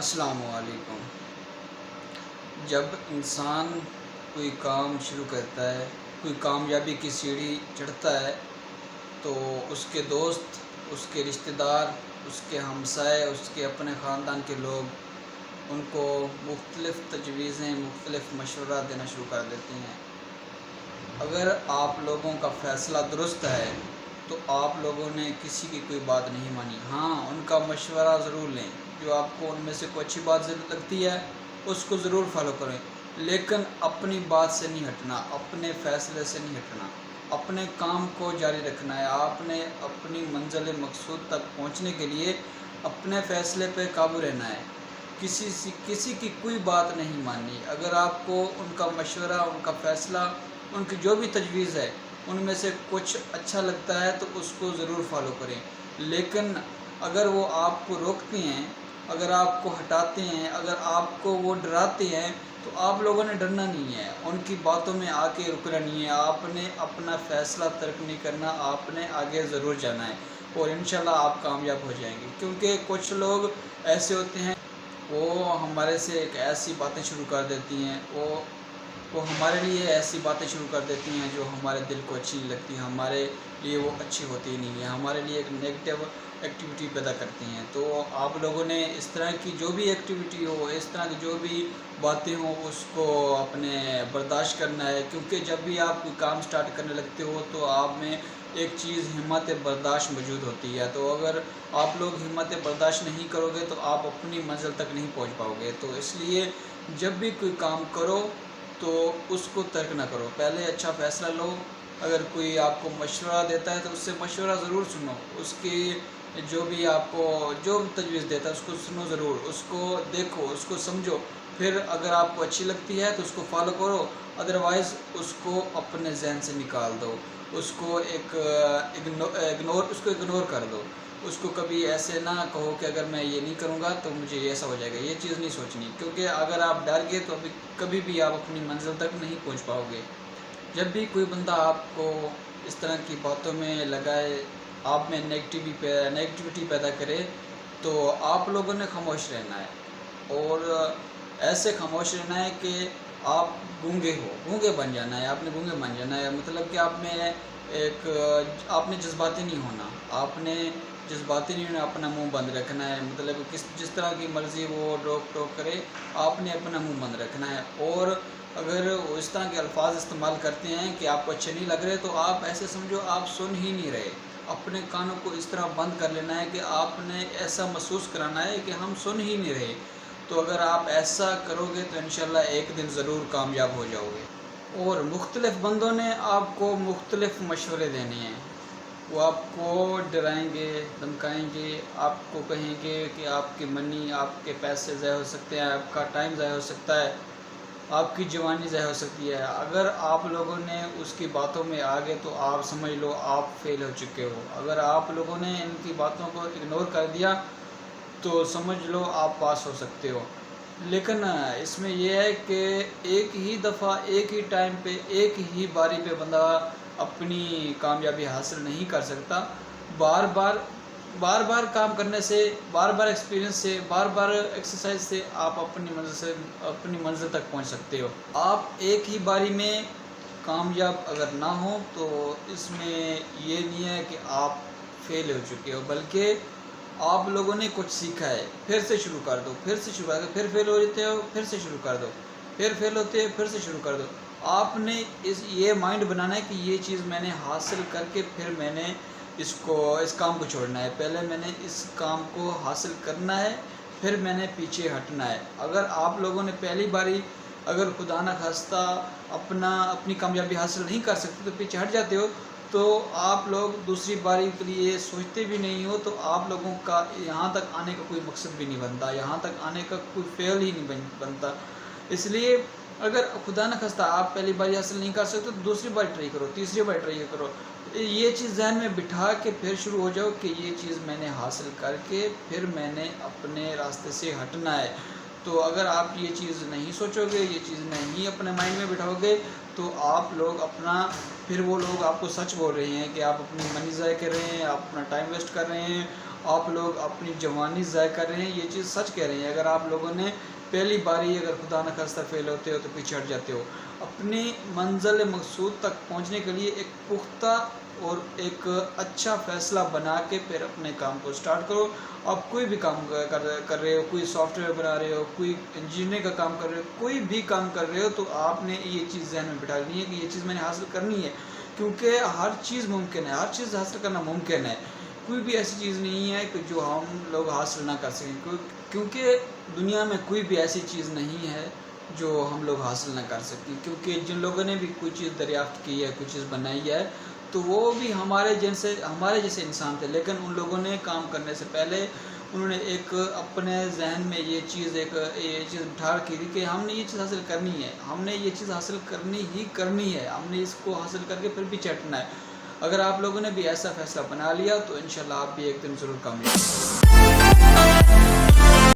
السلام علیکم۔ جب انسان کوئی کام شروع کرتا ہے، کوئی کامیابی کی سیڑھی چڑھتا ہے، تو اس کے دوست، اس کے رشتہ دار، اس کے ہمسائے، اس کے اپنے خاندان کے لوگ ان کو مختلف تجویزیں، مختلف مشورہ دینا شروع کر دیتے ہیں۔ اگر آپ لوگوں کا فیصلہ درست ہے تو آپ لوگوں نے کسی کی کوئی بات نہیں مانی، ہاں ان کا مشورہ ضرور لیں۔ جو آپ کو ان میں سے کوئی اچھی بات لگتی ہے اس کو ضرور فالو کریں، لیکن اپنی بات سے نہیں ہٹنا، اپنے فیصلے سے نہیں ہٹنا، اپنے کام کو جاری رکھنا ہے۔ آپ نے اپنی منزل مقصود تک پہنچنے کے لیے اپنے فیصلے پہ قابو رہنا ہے، کسی کی کوئی بات نہیں ماننی۔ اگر آپ کو ان کا مشورہ، ان کا فیصلہ، ان کی جو بھی تجویز ہے ان میں سے کچھ اچھا لگتا ہے تو اس کو ضرور فالو کریں، لیکن اگر وہ آپ کو روکتے ہیں، اگر آپ کو ہٹاتے ہیں، اگر آپ کو وہ ڈراتے ہیں تو آپ لوگوں نے ڈرنا نہیں ہے، ان کی باتوں میں آ کے رکنا نہیں ہے۔ آپ نے اپنا فیصلہ ترک نہیں کرنا، آپ نے آگے ضرور جانا ہے اور انشاءاللہ آپ کامیاب ہو جائیں گے۔ کیونکہ کچھ لوگ ایسے ہوتے ہیں، وہ ہمارے سے ایک ایسی باتیں شروع کر دیتی ہیں، وہ ہمارے لیے ایسی باتیں شروع کر دیتی ہیں جو ہمارے دل کو اچھی نہیں لگتی، ہمارے لیے وہ اچھی ہوتی نہیں ہے، ہمارے لیے ایک نیگیٹو ایکٹیویٹی پیدا کرتی ہیں۔ تو آپ لوگوں نے اس طرح کی جو بھی ایکٹیویٹی ہو، اس طرح کی جو بھی باتیں ہوں، اس کو اپنے برداشت کرنا ہے، کیونکہ جب بھی آپ کوئی کام سٹارٹ کرنے لگتے ہو تو آپ میں ایک چیز ہمت برداشت موجود ہوتی ہے۔ تو اگر آپ لوگ ہمت برداشت نہیں کرو گے تو آپ اپنی منزل تک نہیں پہنچ پاؤ گے۔ تو اس لیے جب بھی کوئی کام کرو تو اس کو ترک نہ کرو، پہلے اچھا فیصلہ لو۔ اگر کوئی آپ کو مشورہ دیتا ہے تو اس سے مشورہ ضرور سنو، اس کی جو بھی آپ کو جو تجویز دیتا ہے اس کو سنو ضرور، اس کو دیکھو، اس کو سمجھو، پھر اگر آپ کو اچھی لگتی ہے تو اس کو فالو کرو، ادروائز اس کو اپنے ذہن سے نکال دو، اس کو اگنور کر دو۔ اس کو کبھی ایسے نہ کہو کہ اگر میں یہ نہیں کروں گا تو مجھے ایسا ہو جائے گا، یہ چیز نہیں سوچنی، کیونکہ اگر آپ ڈر گئے تو کبھی بھی آپ اپنی منزل تک نہیں پہنچ پاؤ گے۔ جب بھی کوئی بندہ آپ کو اس طرح کی باتوں میں لگائے، آپ میں نیگیٹیوٹی پیدا کرے، تو آپ لوگوں نے خاموش رہنا ہے، اور ایسے خاموش رہنا ہے کہ آپ گونگے بن جانا ہے، آپ نے گونگے بن جانا ہے، مطلب کہ آپ نے جذباتی نہیں ہونا، اپنا منہ بند رکھنا ہے، مطلب جس طرح کی مرضی وہ روک ٹوک کرے، آپ نے اپنا منہ بند رکھنا ہے۔ اور اگر وہ اس طرح کے الفاظ استعمال کرتے ہیں کہ آپ کو اچھے نہیں لگ رہے تو آپ ایسے سمجھو آپ سن ہی نہیں رہے، اپنے کانوں کو اس طرح بند کر لینا ہے کہ آپ نے ایسا محسوس کرانا ہے کہ ہم سن ہی نہیں رہے۔ تو اگر آپ ایسا کرو گے تو انشاءاللہ ایک دن ضرور کامیاب ہو جاؤ گے۔ اور مختلف بندوں نے آپ کو مختلف مشورے دینے ہیں، وہ آپ کو ڈرائیں گے، دھمکائیں گے، آپ کو کہیں گے کہ آپ کی منی، آپ کے پیسے ضائع ہو سکتے ہیں، آپ کا ٹائم ضائع ہو سکتا ہے، آپ کی جوانی ضائع ہو سکتی ہے۔ اگر آپ لوگوں نے اس کی باتوں میں آگے تو آپ سمجھ لو آپ فیل ہو چکے ہو۔ اگر آپ لوگوں نے ان کی باتوں کو اگنور کر دیا تو سمجھ لو آپ پاس ہو سکتے ہو۔ لیکن اس میں یہ ہے کہ ایک ہی دفعہ، ایک ہی ٹائم پہ، ایک ہی باری پہ بندہ اپنی کامیابی حاصل نہیں کر سکتا۔ بار بار کام کرنے سے، بار بار ایکسپیرینس سے، بار بار ایکسرسائز سے آپ اپنی منزل تک پہنچ سکتے ہو۔ آپ ایک ہی باری میں کامیاب اگر نہ ہوں تو اس میں یہ نہیں ہے کہ آپ فیل ہو چکے ہو، بلکہ آپ لوگوں نے کچھ سیکھا ہے۔ پھر سے شروع کر دو، پھر فیل ہو جاتے ہو، پھر سے شروع کر دو، پھر فیل ہوتے ہو، پھر سے شروع کر دو۔ آپ نے یہ مائنڈ بنانا ہے کہ یہ چیز میں نے حاصل کر کے پھر میں نے اس کام کو چھوڑنا ہے، پہلے میں نے اس کام کو حاصل کرنا ہے، پھر میں نے پیچھے ہٹنا ہے۔ اگر آپ لوگوں نے پہلی باری اگر خدا نہ خواستہ اپنی کامیابی حاصل نہیں کر سکتے تو پیچھے ہٹ جاتے ہو، تو آپ لوگ دوسری باری کے لیے سوچتے بھی نہیں ہو، تو آپ لوگوں کا یہاں تک آنے کا کوئی مقصد بھی نہیں بنتا، یہاں تک آنے کا کوئی فعل ہی نہیں بنتا۔ اس لیے اگر خدا نہ خواستہ آپ پہلی باری حاصل نہیں کر سکتے تو دوسری بار ٹرائی کرو، تیسری بار ٹرائی کرو، یہ چیز ذہن میں بٹھا کے پھر شروع ہو جاؤ کہ یہ چیز میں نے حاصل کر کے پھر میں نے اپنے راستے سے ہٹنا ہے۔ تو اگر آپ یہ چیز نہیں سوچو گے، یہ چیز نہیں اپنے مائنڈ میں بٹھاؤ گے تو آپ لوگ پھر وہ لوگ آپ کو سچ بول رہے ہیں کہ آپ اپنی منی ضائع کر رہے ہیں، آپ اپنا ٹائم ویسٹ کر رہے ہیں، آپ لوگ اپنی جوانی ضائع کر رہے ہیں، یہ چیز سچ کہہ رہے ہیں۔ اگر آپ لوگوں نے پہلی باری اگر خدا نخواستہ فیل ہوتے ہو تو پیچھے ہٹ جاتے ہو۔ اپنی منزل مقصود تک پہنچنے کے لیے ایک پختہ اور ایک اچھا فیصلہ بنا کے پھر اپنے کام کو سٹارٹ کرو۔ آپ کوئی بھی کام کر رہے ہو، کوئی سافٹ ویئر بنا رہے ہو، کوئی انجینئرنگ کا کام کر رہے ہو، کوئی بھی کام کر رہے ہو، تو آپ نے یہ چیز ذہن میں بٹھا لینی ہے کہ یہ چیز میں نے حاصل کرنی ہے، کیونکہ ہر چیز ممکن ہے، ہر چیز حاصل کرنا ممکن ہے۔ کوئی بھی ایسی چیز نہیں ہے کہ جو ہم لوگ حاصل نہ کر سکیں، کیونکہ دنیا میں کوئی بھی ایسی چیز نہیں ہے جو ہم لوگ حاصل نہ کر سکیں، کیونکہ جن لوگوں نے بھی کوئی چیز دریافت کی ہے، کوئی چیز بنائی ہے، تو وہ بھی ہمارے جیسے انسان تھے، لیکن ان لوگوں نے کام کرنے سے پہلے انہوں نے ایک اپنے ذہن میں یہ چیز بٹھا رکھی تھی کہ ہم نے یہ چیز حاصل کرنی ہے، ہم نے یہ چیز حاصل کرنی ہے، ہم نے اس کو حاصل کر کے پھر بھی چٹنا ہے۔ اگر آپ لوگوں نے بھی ایسا فیصلہ بنا لیا تو انشاءاللہ آپ بھی ایک دن ضرور کامیاب ہوگے۔